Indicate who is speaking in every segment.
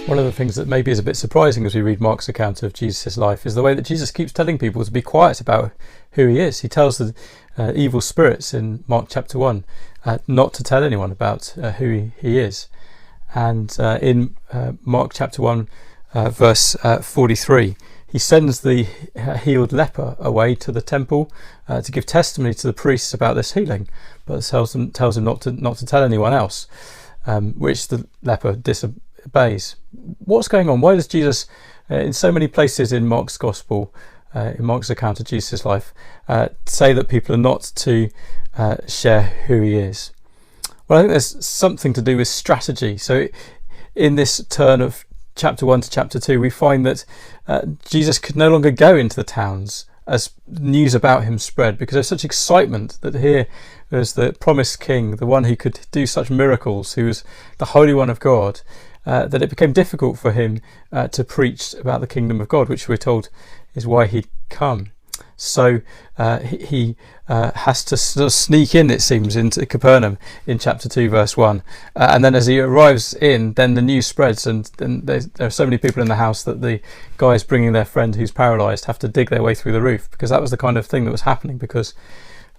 Speaker 1: One of the things that maybe is a bit surprising as we read Mark's account of Jesus' life is the way that Jesus keeps telling people to be quiet about who he is. He tells the evil spirits in Mark chapter 1 not to tell anyone about who he is. And in Mark chapter 1 verse 43, he sends the healed leper away to the temple to give testimony to the priests about this healing, but tells him not to tell anyone else, which the leper disobeys. What's going on? Why does Jesus, in so many places in Mark's gospel, in Mark's account of Jesus' life, say that people are not to share who he is? Well, I think there's something to do with strategy. So in this turn of chapter 1 to chapter 2, we find that Jesus could no longer go into the towns as news about him spread, because there's such excitement that here was the promised king, the one who could do such miracles, who was the Holy One of God, that it became difficult for him to preach about the kingdom of God, which we're told is why he'd come. So he has to sort of sneak in, it seems, into Capernaum in chapter 2 verse 1, and then as he arrives in, then the news spreads, and there are so many people in the house that the guys bringing their friend who's paralysed have to dig their way through the roof, because that was the kind of thing that was happening, because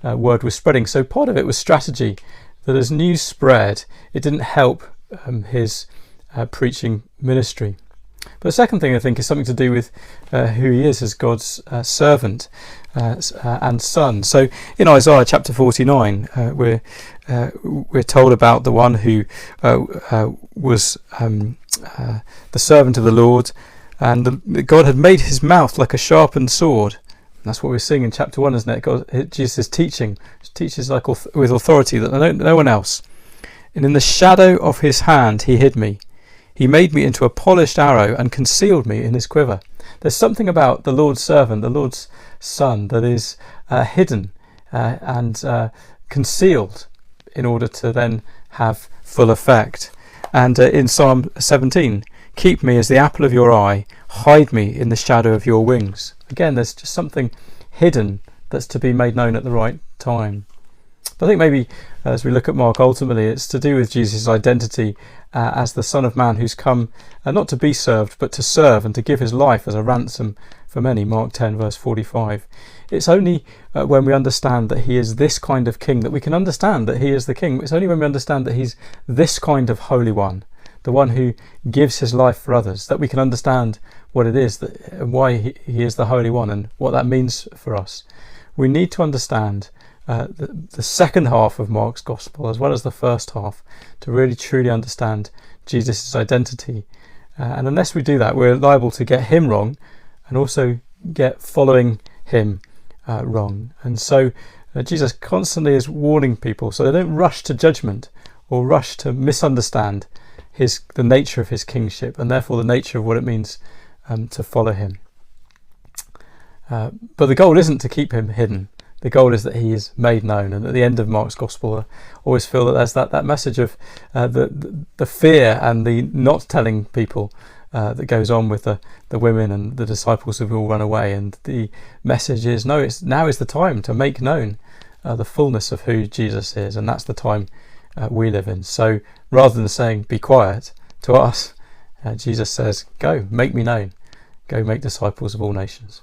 Speaker 1: word was spreading. So part of it was strategy, that as news spread, it didn't help his preaching ministry. But the second thing, I think, is something to do with who he is as God's servant and son. So in Isaiah chapter 49, we're told about the one who was the servant of the Lord, and God had made his mouth like a sharpened sword. And that's what we're seeing in chapter 1, isn't it? Jesus teaches like with authority that no one else. And in the shadow of his hand he hid me. He made me into a polished arrow and concealed me in his quiver. There's something about the Lord's servant, the Lord's son, that is hidden and concealed in order to then have full effect. And in Psalm 17, keep me as the apple of your eye, hide me in the shadow of your wings. Again, there's just something hidden that's to be made known at the right time. But I think maybe as we look at Mark, ultimately it's to do with Jesus' identity as the Son of Man who's come not to be served but to serve and to give his life as a ransom for many. Mark 10 verse 45. It's only when we understand that he is this kind of king that we can understand that he is the king. It's only when we understand that he's this kind of Holy One, the one who gives his life for others, that we can understand what it is, and why he is the Holy One and what that means for us. We need to understand the second half of Mark's gospel as well as the first half to really truly understand Jesus' identity, and unless we do that, we're liable to get him wrong and also get following him wrong. And so Jesus constantly is warning people so they don't rush to judgment or rush to misunderstand the nature of his kingship and therefore the nature of what it means to follow him. But the goal isn't to keep him hidden. The goal is that he is made known. And at the end of Mark's gospel, I always feel that there's that message of the fear and the not telling people that goes on with the women and the disciples who all run away. And the message is, no, now is the time to make known the fullness of who Jesus is. And that's the time we live in. So rather than saying, be quiet, to us, Jesus says, go, make me known. Go make disciples of all nations.